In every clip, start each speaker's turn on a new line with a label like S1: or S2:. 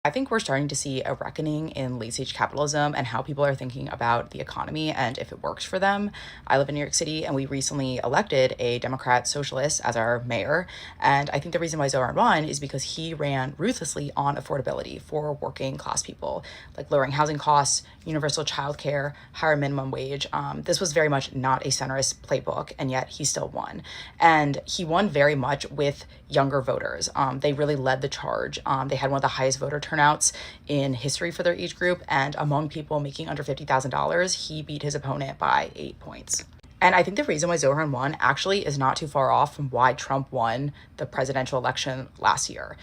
S1: I think we're starting to see a reckoning in late stage capitalism and how people are thinking about the economy and if it works for them. I live in New York City and we recently elected a Democrat socialist as our mayor. And I think the reason why Zoran won is because he ran ruthlessly on affordability for working class people, like lowering housing costs, universal childcare, higher minimum wage. This was very much not a centrist playbook, and yet he still won. And he won very much with younger voters. They really led the charge. They had one of the highest voter turnouts in history for their age group, and among people making under $50,000, he beat his opponent by 8 points. And I think the reason why Zoran won actually is not too far off from why Trump won the presidential election last year.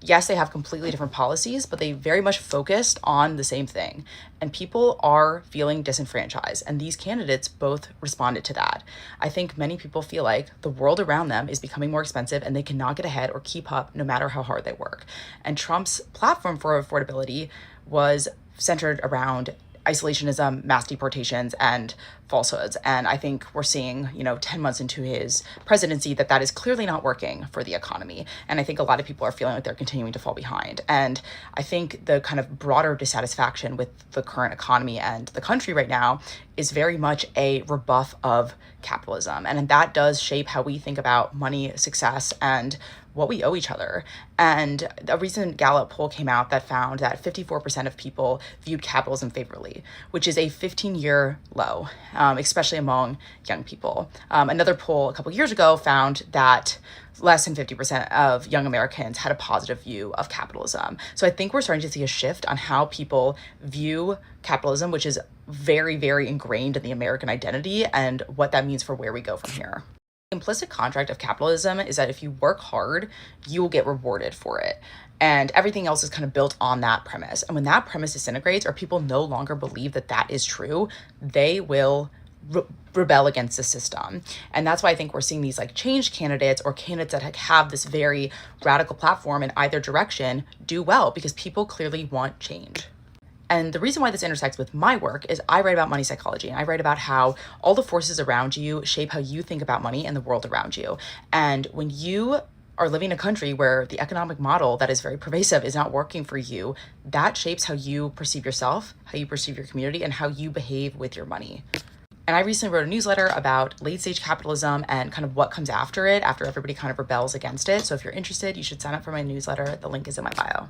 S1: Yes, they have completely different policies, but they very much focused on the same thing. And people are feeling disenfranchised, and these candidates both responded to that. I think many people feel like the world around them is becoming more expensive and they cannot get ahead or keep up no matter how hard they work. And Trump's platform for affordability was centered around isolationism, mass deportations, and falsehoods. And I think we're seeing, 10 months into his presidency, that is clearly not working for the economy. And I think a lot of people are feeling like they're continuing to fall behind. And I think the kind of broader dissatisfaction with the current economy and the country right now is very much a rebuff of capitalism. And that does shape how we think about money, success, and what we owe each other. And a recent Gallup poll came out that found that 54% of people viewed capitalism favorably, which is a 15-year low, especially among young people. Another poll a couple years ago found that less than 50% of young Americans had a positive view of capitalism. So I think we're starting to see a shift on how people view capitalism, which is very, very ingrained in the American identity, and what that means for where we go from here. Implicit contract of capitalism is that if you work hard, you will get rewarded for it. And everything else is kind of built on that premise. And when that premise disintegrates, or people no longer believe that is true, they will rebel against the system. And that's why I think we're seeing these change candidates, or candidates that have this very radical platform in either direction, do well because people clearly want change. And the reason why this intersects with my work is I write about money psychology, and I write about how all the forces around you shape how you think about money and the world around you. And when you are living in a country where the economic model that is very pervasive is not working for you, that shapes how you perceive yourself, how you perceive your community, and how you behave with your money. And I recently wrote a newsletter about late stage capitalism and kind of what comes after it, after everybody kind of rebels against it. So if you're interested, you should sign up for my newsletter. The link is in my bio.